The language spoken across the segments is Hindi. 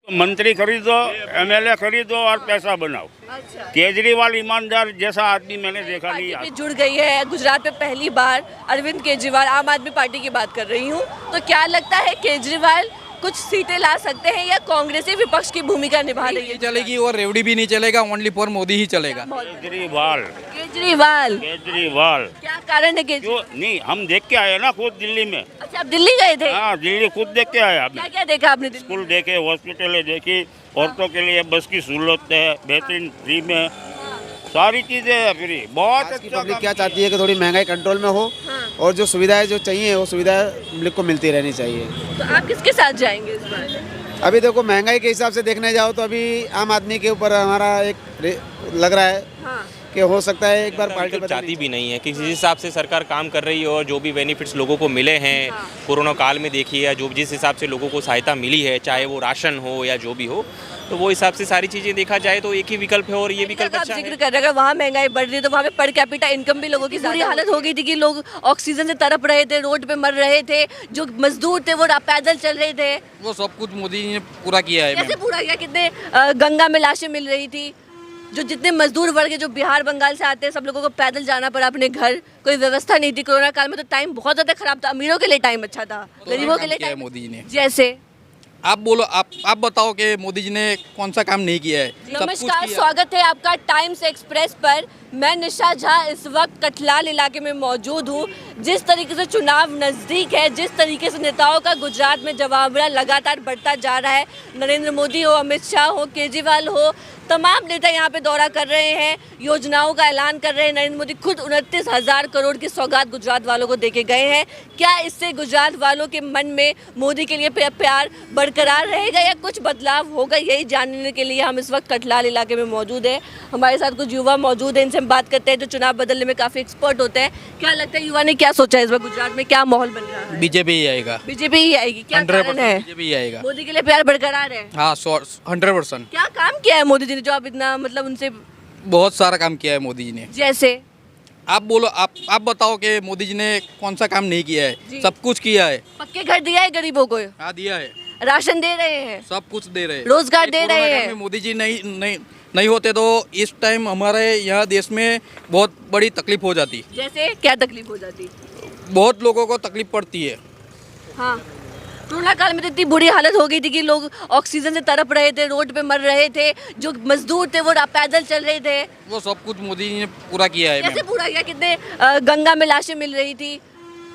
मंत्री खरीदो, एमएलए खरीदो और पैसा बनाओ। अच्छा, केजरीवाल ईमानदार जैसा आदमी मैंने देखा नहीं पार्टी आज। भी जुड़ गई है। गुजरात में पहली बार अरविंद केजरीवाल, आम आदमी पार्टी की बात कर रही हूँ, तो क्या लगता है केजरीवाल कुछ सीटें ला सकते हैं या कांग्रेस ही विपक्ष की भूमिका निभा रही है? नहीं चलेगी और रेवड़ी भी नहीं चलेगा, ओनली फॉर मोदी ही चलेगा। केजरीवाल केजरीवाल केजरीवाल क्या कारण है केजरीवाल? क्यों नहीं, हम देख के आए ना खुद दिल्ली में। अच्छा, आप दिल्ली गए थे? हाँ, दिल्ली खुद देख के आए हमने। क्या क्या देखा आपने दिल्ली? स्कूल देखे, हॉस्पिटलें देखी, औरतों के लिए बस की सहूलत है बेहतरीन, फ्री में सारी चीजें है फ्री। बहुत आज की अच्छा पब्लिक काम क्या किया। चाहती है कि थोड़ी महंगाई कंट्रोल में हो और जो सुविधाएं जो चाहिए वो सुविधाएं पब्लिक को मिलती रहनी चाहिए। तो आप किसके साथ जाएंगे इस बार? अभी देखो महंगाई के हिसाब से देखने जाओ तो अभी आम आदमी के ऊपर हमारा लग रहा है हाँ, कि हो सकता है एक बार पार्टी तो चाहती बदलनी। भी नहीं है किसी हिसाब से सरकार काम कर रही है और जो भी बेनिफिट्स लोगों को मिले हैं कोरोना काल में देखिए या जो जिस हिसाब से लोगों को सहायता मिली है, चाहे वो राशन हो या जो भी हो, तो वो हिसाब से सारी चीज़ें देखा जाए तो एक ही विकल्प है और ये विकल्प आप अच्छा जिक्र है। कर रहे हैं, अगर वहाँ महंगाई बढ़ रही है तो वहाँ पे पर कैपिटा इनकम भी लोगों की बुरी हालत हो गई थी कि लोग ऑक्सीजन से तड़प रहे थे, रोड पे मर रहे थे, जो मजदूर थे वो पैदल चल रहे थे। वो सब कुछ मोदी जी ने पूरा किया है कैसे मैम। पूरा किया? कितने गंगा में लाशें मिल रही थी, जो जितने मजदूर वर्ग है जो बिहार बंगाल से आते हैं सब लोगों को पैदल जाना पड़ा अपने घर, कोई व्यवस्था नहीं थी। कोरोना काल में तो टाइम बहुत ज्यादा खराब था, अमीरों के लिए टाइम अच्छा था, गरीबों के लिए किया है टाइम मोदी जी ने। जैसे। आप बोलो, आप बताओ कि मोदी जी ने कौन सा काम नहीं किया है। सब कुछ नमस्कार, किया। स्वागत है आपका टाइम्स एक्सप्रेस पर। मैं निशा झा इस वक्त कठलाल इलाके में मौजूद हूँ। जिस तरीके से चुनाव नज़दीक है, जिस तरीके से नेताओं का गुजरात में जवाबड़ा लगातार बढ़ता जा रहा है, नरेंद्र मोदी हो, अमित शाह हो, केजरीवाल हो, तमाम नेता यहाँ पे दौरा कर रहे हैं, योजनाओं का ऐलान कर रहे हैं। नरेंद्र मोदी खुद 29,000 करोड़ की सौगात गुजरात वालों को देके गए हैं। क्या इससे गुजरात वालों के मन में मोदी के लिए प्यार बरकरार रहेगा या कुछ बदलाव होगा? यही जानने के लिए हम इस वक्त कठलाल इलाके में मौजूद हैं। हमारे साथ कुछ युवा मौजूद हैं, इनसे हम बात करते हैं जो चुनाव बदलने में काफ़ी एक्सपर्ट होते हैं। क्या लगता है युवा ने क्या सोचा है इस बार गुजरात में, क्या माहौल बन रहा है? बीजेपी ही आएगा, बीजेपी ही आएगी। क्या कारण है? बीजेपी ही आएगा। मोदी के लिए प्यार बरकरार है। हाँ 100%। क्या काम किया है मोदी जी ने जो आप इतना मतलब उनसे? बहुत सारा काम किया है मोदी जी ने। जैसे आप बोलो, आप बताओ कि मोदी जी ने कौन सा काम नहीं किया जी। है। सब कुछ किया है। पक्के घर दिया है गरीबों को, हाँ दिया है, राशन दे रहे हैं, सब कुछ दे रहे हैं, रोजगार दे कोरोना रहे काल हैं। में मोदी जी नहीं होते तो इस टाइम हमारे यहाँ देश में बहुत बड़ी तकलीफ हो जाती। जैसे क्या तकलीफ हो जाती? बहुत लोगों को तकलीफ पड़ती है। हाँ, कोरोना काल में तो इतनी बुरी हालत हो गई थी कि लोग ऑक्सीजन से तड़प रहे थे, रोड पे मर रहे थे, जो मजदूर थे वो पैदल चल रहे थे। वो सब कुछ मोदी जी ने पूरा किया है कैसे मैम। पूरा किया? कितने गंगा में लाशें मिल रही थी,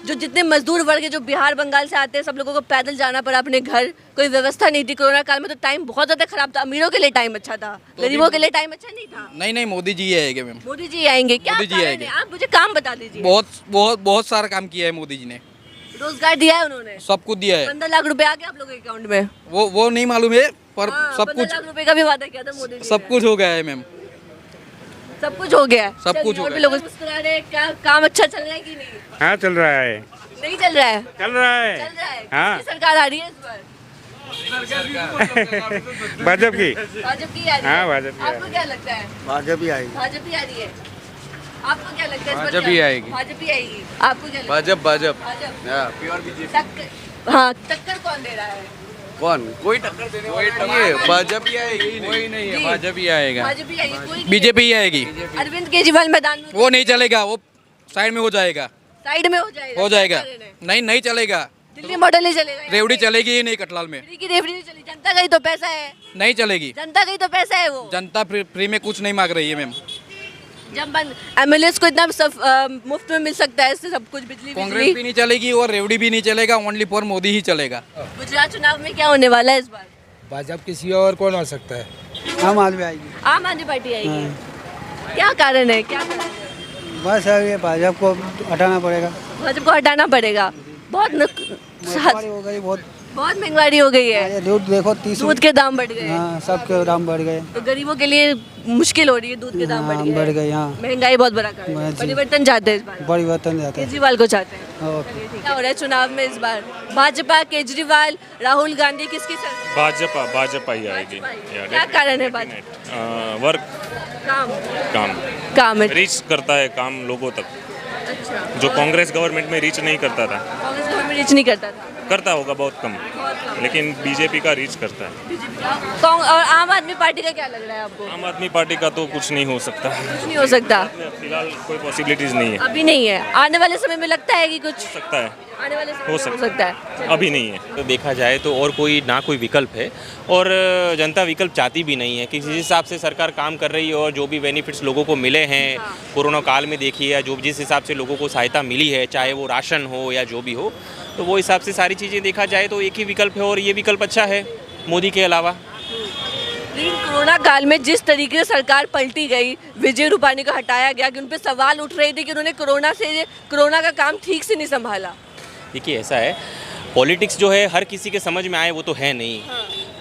जो जितने मजदूर वर्ग है जो बिहार बंगाल से आते हैं सब लोगों को पैदल जाना पड़ा अपने घर, कोई व्यवस्था नहीं थी। कोरोना काल में तो टाइम बहुत ज्यादा खराब था, अमीरों के लिए टाइम अच्छा था, गरीबों के लिए टाइम अच्छा नहीं था। नहीं मोदी जी ही आएंगे मैम। मोदी जी आएंगे। क्या मोदी जी कारण आएंगे। है? आप मुझे काम बता दीजिए। बहुत सारा काम किया है मोदी जी ने। रोजगार दिया है उन्होंने, सब कुछ दिया है। 15 लाख रुपए आ गए आप लोगों के अकाउंट में? वो नहीं मालूम है पर हाँ, सब 15 कुछ लाख रुपए का भी वादा किया था मोदी जी सब ने। कुछ हो गया है मैम। सब कुछ हो गया है। सब चलिए, कुछ हो और भी गया। लोग मुस्कुरा रहे हैं। क्या काम अच्छा चल रहा है कि नहीं? हाँ चल रहा है, नहीं चल रहा है? चल रहा है। चल रहा है। हाँ। किसकी सरकार आ रही है इस बार? भाजपा की। भाजपा की आ रही है। हाँ, भाजपा की आ आपको क्या लगता है? भाजपा ही आएगी। भाजपा ही आ रही है। आपको क्या लगता है इस बार? भाजपा ही आएगी। भाजपा ही आएगी। आपको क्या लगता है? Bhajpa pure BJP. हाँ, टक्कर कौन दे रहा है? कौन? कोई टक्कर देने वाला नहीं है। भाजपा ही आएगी। कोई नहीं है, जी। भाजपा ही आएगा। भाजपा ही आएगी। कोई नहीं। बीजेपी ही आएगी। अरविंद केजरीवाल मैदान में वो नहीं चलेगा, वो साइड में हो जाएगा। साइड में हो जाएगा। हो जाएगा। क्या कारण है? नहीं चलेगा। दिल्ली मॉडल नहीं चलेगा। रेवड़ी चलेगी ही नहीं कटलाल में। फ्री की रेवड़ी नहीं चली, जनता का ही तो पैसा है। नहीं चलेगी। जनता का ही तो पैसा है वो। जनता फ्री में कुछ नहीं मांग रही है मैम। जब एमएलएस को इतना मुफ्त में मिल सकता है, इससे सब कुछ बिजली कांग्रेस भी नहीं चलेगी और रेवड़ी भी नहीं चलेगा, ओनली फॉर मोदी ही चलेगा। गुजरात चुनाव में क्या होने वाला है इस बार? भाजपा किसी और कौन आ सकता है? आम आदमी आएगी। आम आदमी पार्टी आएगी। क्या कारण है? क्या कारण है? बस ये भाजपा को हटाना पड़ेगा। भाजपा को हटाना पड़ेगा। बहुत हो गई बहुत। बहुत महंगाई हो गई है। दूध देखो 30। दूध के दाम बढ़ गए। हाँ, सबके दाम बढ़ गए। तो गरीबों के लिए मुश्किल हो रही है, दूध के दाम बढ़ गए। बढ़ गए। हाँ, महंगाई बहुत बड़ा कारण है। जी। परिवर्तन चाहते हैं इस बार, परिवर्तन जाता है। केजरीवाल को चाहते हैं। ओके। क्या हो रहा है चुनाव में इस बार? भाजपा, केजरीवाल, राहुल गांधी, किसकी सरकार? भाजपा ही आएगी। क्या कारण है? भाजपा वर्क काम काम है। रीच करता है काम लोगों तक, अच्छा, जो कांग्रेस गवर्नमेंट में रीच नहीं करता था। कांग्रेस गवर्नमेंट रीच नहीं करता था। करता होगा बहुत कम। बहुत लेकिन बीजेपी का रीच करता है। और आम आदमी पार्टी का क्या लग रहा है आपको? आम आदमी पार्टी का तो कुछ नहीं हो सकता, कुछ नहीं हो सकता, फिलहाल कोई पॉसिबिलिटीज नहीं है। अभी नहीं है। आने वाले समय में लगता है कि कुछ हो सकता है, आने वाले समय हो में हो सकता है। अभी नहीं है। तो देखा जाए तो और कोई ना कोई विकल्प है, और जनता विकल्प चाहती भी नहीं है। किसी हिसाब से सरकार काम कर रही है और जो भी बेनिफिट्स लोगों को मिले हैं कोरोना काल में देखिए, या जो जिस हिसाब से लोगों को सहायता मिली है, चाहे वो राशन हो या जो भी हो, तो वो हिसाब से सारी चीज़ें देखा जाए तो एक ही विकल्प है, और ये विकल्प अच्छा है मोदी के अलावा। लेकिन कोरोना काल में जिस तरीके से सरकार पलटी गई, विजय रूपाणी को हटाया गया कि उन पर सवाल उठ रहे थे कि उन्होंने कोरोना का काम ठीक से नहीं संभाला। देखिए ऐसा है, पॉलिटिक्स जो है हर किसी के समझ में आए वो तो है नहीं।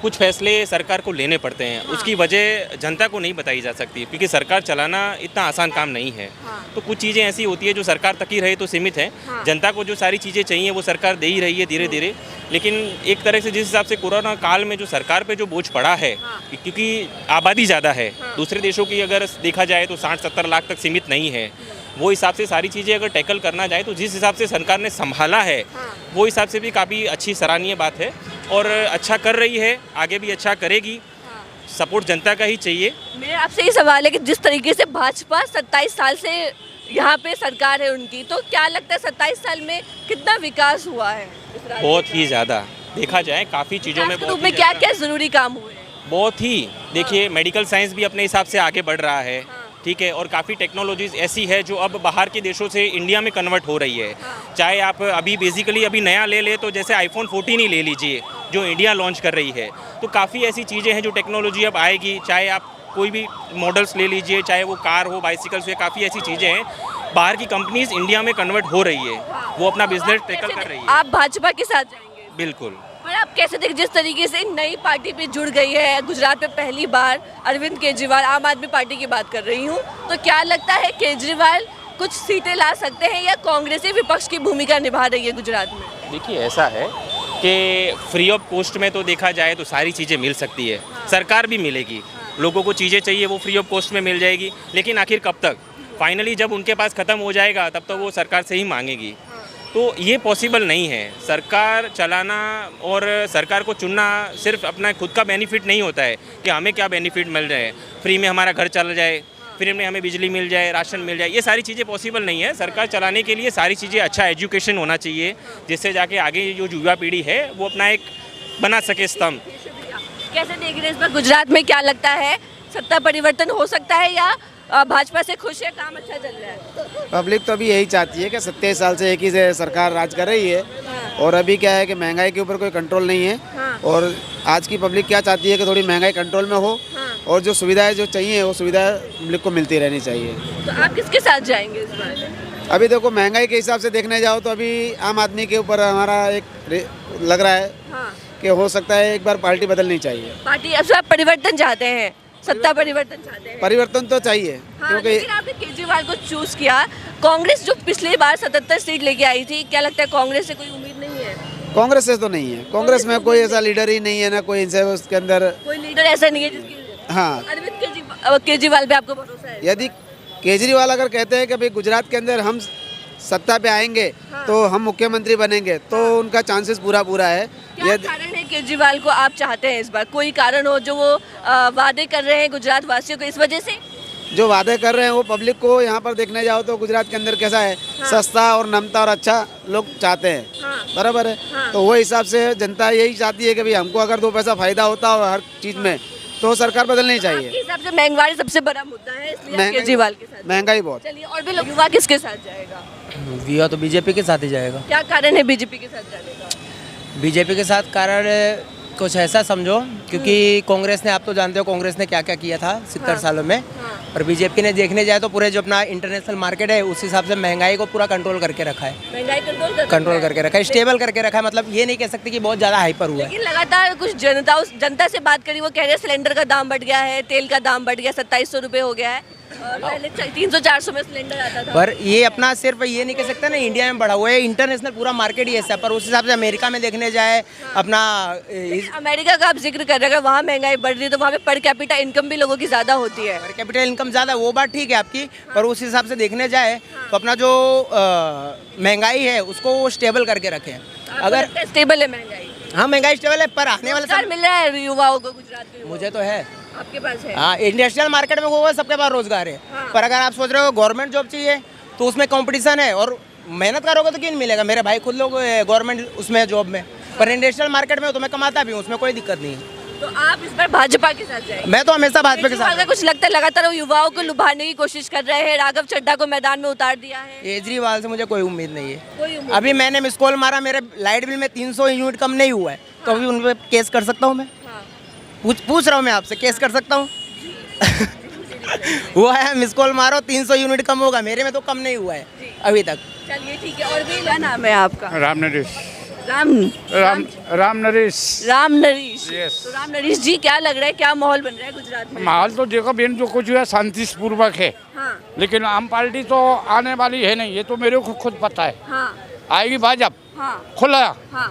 कुछ फैसले सरकार को लेने पड़ते हैं, उसकी वजह जनता को नहीं बताई जा सकती, क्योंकि सरकार चलाना इतना आसान काम नहीं है। तो कुछ चीज़ें ऐसी होती है जो सरकार तक ही रहे तो सीमित है। जनता को जो सारी चीज़ें चाहिए वो सरकार दे ही रही है धीरे धीरे। लेकिन एक तरह से जिस हिसाब से कोरोना काल में जो सरकार पे जो बोझ पड़ा है, क्योंकि आबादी ज़्यादा है, दूसरे देशों की अगर देखा जाए तो 60-70 लाख तक सीमित नहीं है, वो हिसाब से सारी चीज़ें अगर टैकल करना जाए तो जिस हिसाब से सरकार ने संभाला है वो हिसाब से भी काफ़ी अच्छी सराहनीय बात है, और अच्छा कर रही है, आगे भी अच्छा करेगी। सपोर्ट जनता का ही चाहिए। मेरा आपसे ये सवाल है कि जिस तरीके से भाजपा 27 साल से यहाँ पे सरकार है उनकी, तो क्या लगता है 27 साल में कितना विकास हुआ है इस राज्य बहुत ही ज़्यादा देखा जाए, काफ़ी चीज़ों में विकास के रूप में क्या क्या ज़रूरी काम हुए हैं? बहुत ही देखिए, मेडिकल साइंस भी अपने हिसाब से आगे बढ़ रहा है, ठीक है, और काफ़ी टेक्नोलॉजीज ऐसी है जो अब बाहर के देशों से इंडिया में कन्वर्ट हो रही है। चाहे आप अभी बेसिकली अभी नया ले ले तो जैसे आईफोन 14 ही ले लीजिए जो इंडिया लॉन्च कर रही है, तो काफ़ी ऐसी चीज़ें हैं जो टेक्नोलॉजी अब आएगी। चाहे आप कोई भी मॉडल्स ले लीजिए, चाहे वो कार हो, बाइसिकल्स हो, काफ़ी ऐसी चीज़ें हैं बाहर की कंपनीज इंडिया में कन्वर्ट हो रही है, वो अपना बिजनेस टैकल कर रही है। आप भाजपा के साथ जाएंगे? बिल्कुल। पर आप कैसे देख, जिस तरीके से नई पार्टी पे जुड़ गई है, गुजरात में पहली बार अरविंद केजरीवाल, आम आदमी पार्टी की बात कर रही हूँ, तो क्या लगता है केजरीवाल कुछ सीटें ला सकते हैं या कांग्रेस ही विपक्ष की भूमिका निभा रही है गुजरात में? देखिए ऐसा है कि फ्री ऑफ कॉस्ट में तो देखा जाए तो सारी चीज़ें मिल सकती है, सरकार भी मिलेगी, लोगों को चीज़ें चाहिए वो फ्री ऑफ कॉस्ट में मिल जाएगी, लेकिन आखिर कब तक? फाइनली जब उनके पास ख़त्म हो जाएगा तब तो वो सरकार से ही मांगेगी, तो ये पॉसिबल नहीं है। सरकार चलाना और सरकार को चुनना सिर्फ अपना खुद का बेनिफिट नहीं होता है कि हमें क्या बेनिफिट मिल जाए, फ्री में हमारा घर चल जाए, फ्री में हमें बिजली मिल जाए, राशन मिल जाए, ये सारी चीज़ें पॉसिबल नहीं है। सरकार चलाने के लिए सारी चीज़ें अच्छा एजुकेशन होना चाहिए, जिससे जाके आगे जो युवा पीढ़ी है वो अपना एक बना सके स्तंभ। कैसे देख रहे हैं इस बार गुजरात में? क्या लगता है सत्ता परिवर्तन हो सकता है या भाजपा से खुश है, काम अच्छा चल रहा है? पब्लिक तो अभी यही चाहती है कि 27 साल से एक ही से सरकार राज कर रही है, और अभी क्या है कि महंगाई के ऊपर कोई कंट्रोल नहीं है, और आज की पब्लिक क्या चाहती है कि थोड़ी महंगाई कंट्रोल में हो, और जो सुविधाएं जो चाहिए वो सुविधाएं पब्लिक को मिलती रहनी चाहिए। तो आप किसके साथ जाएंगे इस बार? अभी देखो, महंगाई के हिसाब से देखने जाओ तो अभी आम आदमी के ऊपर हमारा एक लग रहा है कि हो सकता है एक बार पार्टी बदलनी चाहिए। पार्टी अब आप परिवर्तन चाहते हैं, सत्ता परिवर्तन चाहते हैं? परिवर्तन तो चाहिए, क्योंकि लेकिन आपने केजरीवाल को चूज किया। कांग्रेस जो पिछली बार 77 सीट लेके आई थी, क्या लगता है कांग्रेस से कोई उम्मीद नहीं है? कांग्रेस से तो नहीं है, कांग्रेस में कोई ऐसा लीडर ही नहीं है, ना कोई इनसे उसके अंदर कोई लीडर ऐसा नहीं है जिसकी। हाँ, अरविंद केजरीवाल पे आपको भरोसा है? यदि केजरीवाल अगर कहते हैं कि भाई गुजरात के अंदर हम सत्ता पे आएंगे तो हम मुख्यमंत्री बनेंगे, तो उनका चांसेस पूरा है। क्या कारण है केजरीवाल को आप चाहते हैं इस बार? कोई कारण हो जो वो वादे कर रहे हैं गुजरात वासियों को, इस वजह से? जो वादे कर रहे हैं वो पब्लिक को यहाँ पर देखने जाओ तो गुजरात के अंदर कैसा है, सस्ता और नमता और अच्छा लोग चाहते हैं, बराबर है। तो वो हिसाब से जनता यही चाहती है कि भाई हमको अगर 2 पैसा फायदा होता हो हर चीज़ में तो सरकार बदलनी चाहिए। आपके हिसाब से महंगाई सबसे बड़ा मुद्दा है, इसलिए आप केजरीवाल के साथ? महंगाई बहुत। चलिए, और भी लोग, युवा किसके साथ जाएगा? युवा तो बीजेपी के साथ ही जाएगा। क्या कारण है बीजेपी के साथ जाने का? बीजेपी के साथ कारण कुछ ऐसा समझो, क्योंकि कांग्रेस ने, आप तो जानते हो कांग्रेस ने क्या क्या किया था 70 सालों में, और बीजेपी ने देखने जाए तो पूरे जो अपना इंटरनेशनल मार्केट है उस हिसाब से महंगाई को पूरा कंट्रोल करके रखा है। महंगाई कंट्रोल करके रखा है, स्टेबल करके रखा है। मतलब ये नहीं कह सकते कि बहुत ज़्यादा हाइपर हुआ है। लेकिन लगातार कुछ जनता से बात करी, वो कह रहे हैं सिलेंडर का दाम बढ़ गया है, तेल का दाम बढ़ गया, 2700 रुपये हो गया है, पहले 300-400 में सिलेंडर आता था। पर ये अपना सिर्फ ये नहीं कह सकते ना इंडिया में बढ़ा हुआ है, इंटरनेशनल पूरा मार्केट ही ऐसा है। पर उस हिसाब से अमेरिका में देखने जाए अपना अमेरिका का आप जिक्र कर रहे हैं, वहाँ महंगाई बढ़ रही है तो वहाँ पे पर कैपिटा इनकम भी लोगों की ज़्यादा होती है। पर कैपिटल इनकम ज़्यादा, वो बात ठीक है आपकी, पर उस हिसाब से देखने जाए तो अपना जो महंगाई है उसको स्टेबल करके रखें। अगर स्टेबल है महंगाई, हाँ महंगाई स्टेबल है, पर आने वाले रोजगार समय मिल रहा है युवाओं को गुजरात में? मुझे तो है। आपके पास है? हाँ, इंडस्ट्रियल मार्केट में वो सबके पास रोजगार है। हाँ। पर अगर आप सोच रहे हो गवर्नमेंट जॉब चाहिए तो उसमें कंपटीशन है, और मेहनत करोगे तो क्यों नहीं मिलेगा। मेरे भाई खुद लोग गवर्नमेंट उसमें जॉब में, पर इंडस्ट्रियल मार्केट में तो मैं कमाता भी हूँ, उसमें कोई दिक्कत नहीं है। तो आप इस बार भाजपा के साथ जाएंगे? मैं तो हमेशा भाजपा के केजरीवाल साथ का कुछ लगता है लगातार वो युवाओं को लुभाने की कोशिश कर रहे हैं, राघव चड्ढा को मैदान में उतार दिया है? केजरीवाल से मुझे कोई उम्मीद नहीं है। कोई उम्मीद अभी मैंने मिस कॉल मारा, मेरे लाइट बिल में 300 यूनिट कम नहीं हुआ है, तो अभी उन पर केस कर सकता हूँ मैं? हाँ। पूछ रहा हूँ मैं आपसे, केस कर सकता हूँ? हुआ है, मिस कॉल मारो 300 यूनिट कम होगा, मेरे में तो कम नहीं हुआ है अभी तक। चलिए ठीक है। और भी क्या नाम है आपका? राम नरेश। राम नरेश। राम नरीश। Yes. तो राम नरीश जी, क्या लग रहा है, क्या माहौल बन रहा है गुजरात में? माहौल तो देखो बहन, जो कुछ हुआ शांतिपूर्वक है, हाँ लेकिन आम पार्टी तो आने वाली है नहीं, ये तो मेरे को खुद पता है। हाँ आएगी भाजपा हाँ खुला, हाँ।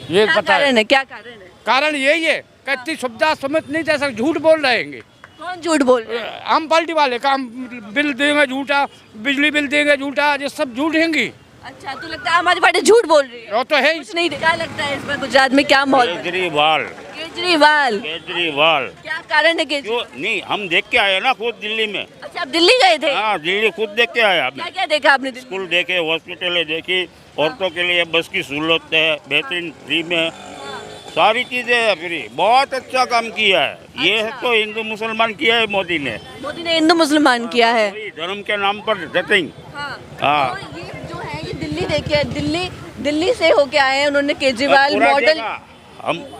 ये क्या पता है। कारण है? क्या कारण है? कारण यही है कि इतनी सुविधा समझ नहीं दे सकते, झूठ बोल रहेंगे कौन झूठ बोल रहे हैं? आम पार्टी वाले। काम बिल देंगे झूठा, बिजली बिल देंगे झूठा, ये सब झूठेंगी। अच्छा, तो लगता है हमारी पार्टी झूठ बोल रही है? वो तो है ही। कुछ नहीं। क्या लगता है इस बार गुजरात में क्या माहौल बन रहा है? केजरीवाल केजरीवाल। क्या कारण है क्यों केजरीवाल? नहीं, हम देख के आए ना खुद दिल्ली में। अच्छा, आप दिल्ली गए थे? हाँ, दिल्ली खुद देख के आए। क्या क्या देखा आपने दिल्ली? स्कूल देखे, हॉस्पिटलें देखी, औरतों के लिए बस की सहूलत है, बेहतरीन फ्री में सारी चीजें है फ्री। बहुत अच्छा काम किया है। ये है तो हिंदू मुसलमान किया है मोदी ने। मोदी ने हिंदू मुसलमान किया है। कोई धर्म के नाम पर जटिंग। हाँ। हाँ। तो ये जो है ये दिल्ली देखिए, दिल्ली से होके आए हैं उन्होंने केजरीवाल पूरा मॉडल। देखा।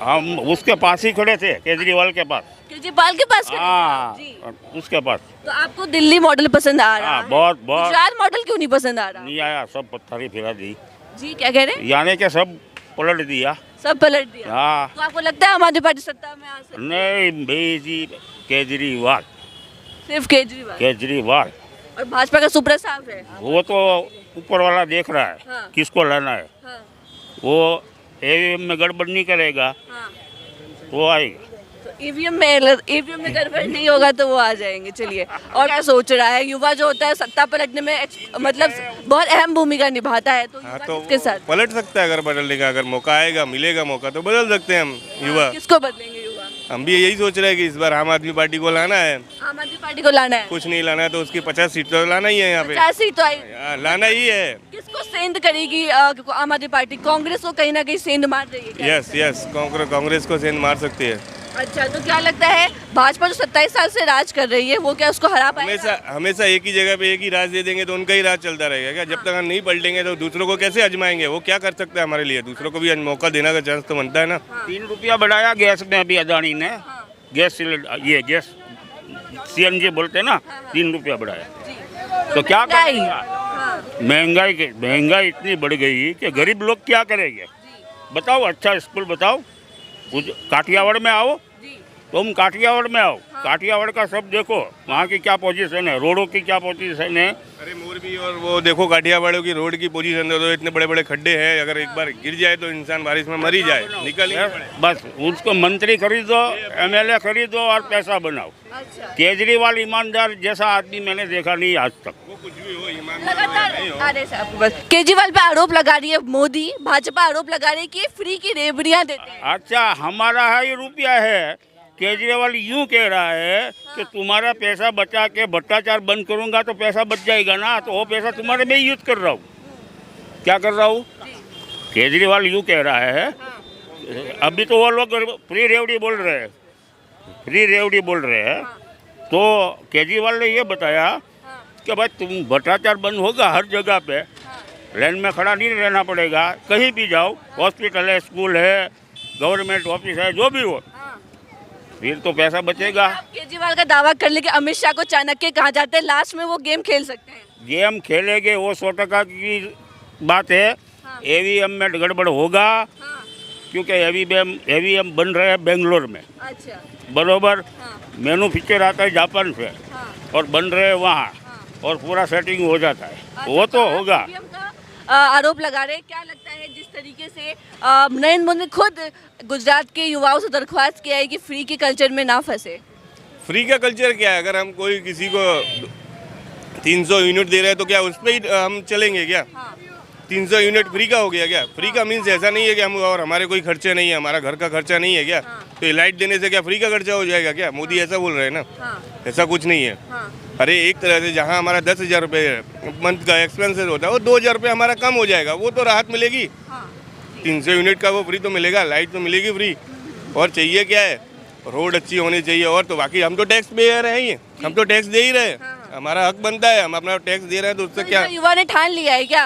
हम उसके पास ही खड़े थे, केजरीवाल के पास। केजरीवाल के पास खड़े थे? हाँ, जी। उसके पास। तो आपको दिल्ली मॉडल पसंद आ रहा हाँ, है? बहुत। गुजरात मॉडल क्यों नहीं पसंद आ रहा? नहीं आया, सब पत्थर ही फिरा दी, जी, क्या कह रहे हैं? यानी के सब पलट दिया। सब पलट दिया। हाँ। तो आपको लगता है हमारी पार्टी सत्ता में आ सकती है? नहीं भाई जी, केजरीवाल। सिर्फ केजरीवाल और भाजपा का सुप्र साफ है। वो तो ऊपर वाला देख रहा है। हाँ। किसको लाना है। हाँ वो ईवीएम में गड़बड़ नहीं करेगा हाँ। तो आएगा। तो ईवीएम में गड़बड़ नहीं होगा तो वो आ जाएंगे। चलिए, और क्या सोच रहा है युवा जो होता है सत्ता पलटने में मतलब बहुत अहम भूमिका निभाता है, तो युवा तो किसके साथ? पलट सकता है, अगर बदलने का अगर मौका आएगा, मिलेगा मौका तो बदल सकते हैं हम युवा। किसको बदलेंगे युवा? हम भी यही सोच रहे हैं कि इस बार आम आदमी पार्टी को लाना है। आम आदमी पार्टी को लाना है? कुछ नहीं लाना है तो उसकी 50 सीट तो लाना ही है यहाँ पे। 50 सीट तो आई। हाँ, लाना ही है। किसको सेंध करेगी आम आदमी पार्टी? कांग्रेस को कहीं ना कहीं सेंध मार रही है क्या? यस, कांग्रेस को सेंध मार सकती है। अच्छा, तो क्या लगता है भाजपा जो 27 साल से राज कर रही है वो क्या उसको हरा पाएगा? हमेशा एक ही जगह पे एक ही राज दे देंगे तो उनका ही राज चलता रहेगा क्या? जब तक हम नहीं पलटेंगे तो दूसरों को कैसे आजमाएंगे? वो क्या कर सकते हैं हमारे लिए? दूसरों को भी मौका देने का चांस तो बनता है ना। 3 रुपया बढ़ाया गैस में अभी अदानी ने। गैस सिलेंडर, ये गैस CNG बोलते हैं ना, 3 रुपया बढ़ाया। तो क्या करेगा? महंगाई इतनी बढ़ गई कि गरीब लोग क्या करेंगे बताओ? अच्छा स्कूल बताओ। काठियावाड़ में आओ, तुम काठियावाड़ में आओ, काठियावाड़ का सब देखो, वहाँ की क्या पोजीशन है, रोडों की क्या पोजीशन है। अरे मोरबी और वो देखो काठियावाड़ों की रोड की पोजीशन तो इतने बड़े बड़े खड्डे हैं, अगर एक बार गिर जाए तो इंसान बारिश में मर ही जाए, निकल ही नहीं पड़े। बस उसको मंत्री खरीदो, MLA खरीदो और पैसा बनाओ। केजरीवाल ईमानदार जैसा आदमी मैंने देखा नहीं आज तक। वो कुछ भी हो, ईमानदार नहीं हो। अरे साहब, बस केजरीवाल पे आरोप लगा रही है मोदी, भाजपा आरोप लगा रही है कि फ्री की रेवड़ियां देते हैं। अच्छा, हमारा है रुपया है। केजरीवाल यूं कह रहा है कि तुम्हारा पैसा बचा के भ्रष्टाचार बंद करूंगा तो पैसा बच जाएगा ना, तो वो पैसा तुम्हारे में यूज कर रहा हूँ। क्या कर रहा हूँ? केजरीवाल यूं कह रहा है। अभी तो वो लोग फ्री रेवड़ी बोल रहे हैं, फ्री रेवड़ी बोल रहे हैं। तो केजरीवाल ने ये बताया कि भाई तुम भ्रष्टाचार बंद होगा, हर जगह पे लाइन में खड़ा नहीं रहना पड़ेगा, कहीं भी जाओ, हॉस्पिटल है, स्कूल है, गवर्नमेंट ऑफिस है, जो भी हो, फिर तो पैसा बचेगा। केजरीवाल का दावा कर ले कि अमित शाह को चाणक्य कहा जाता है, लास्ट में वो गेम खेल सकते हैं। गेम खेलेंगे वो 100% की बात है। EVM में गड़बड़ होगा क्योंकि EVM बन रहे हैं बेंगलोर में। अच्छा। बरोबर। मैन्युफैक्चर आता है जापान से और बन रहे हैं वहाँ, और पूरा सेटिंग हो जाता है। वो तो होगा। EVM का आरोप लगा रहे हैं। क्या लगता है जिस तरीके से नरेंद्र मोदी ने खुद गुजरात के युवाओं से दरख्वास्त किया है कि फ्री के कल्चर में ना फंसे? फ्री का कल्चर क्या है? अगर हम कोई किसी को 300 यूनिट दे रहे हैं तो क्या उस पर ही हम चलेंगे क्या? 300 यूनिट फ्री का हो गया क्या? फ्री का मीन्स ऐसा नहीं है कि हम और हमारे कोई खर्चे नहीं है, हमारा घर का खर्चा नहीं है क्या? तो ये लाइट देने से क्या फ्री का खर्चा हो जाएगा क्या? मोदी ऐसा बोल रहे हैं ना, ऐसा कुछ नहीं है। अरे एक तरह से जहाँ हमारा 10,000 रुपये मंथ का एक्सपेंसेस होता है वो 2,000 रुपये हमारा कम हो जाएगा, वो तो राहत मिलेगी। 300 यूनिट का वो फ्री तो मिलेगा, लाइट तो मिलेगी फ्री। और चाहिए क्या है? रोड अच्छी होनी चाहिए। और तो बाकी हम तो टैक्स पे रहे ही, हम तो टैक्स दे ही रहे, हमारा हक बनता है, हम अपना टैक्स दे रहे हैं, तो उससे क्या युवा ने ठान लिया है क्या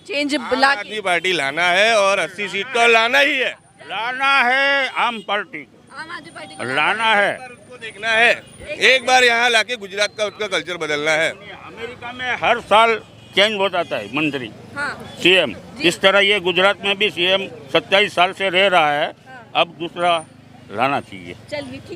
चेंज आम आदमी पार्टी लाना है और 80 सीट तो लाना ही है, लाना है आम पार्टी को, आम आदमी पार्टी को लाना है। उसको देखना है, एक बार यहाँ लाके गुजरात का उसका कल्चर बदलना है। अमेरिका में हर साल चेंज हो जाता है मंत्री, सीएम। इस तरह ये गुजरात में भी सीएम 27 साल से रह रहा है, अब दूसरा लाना चाहिए। चलिए ठीक।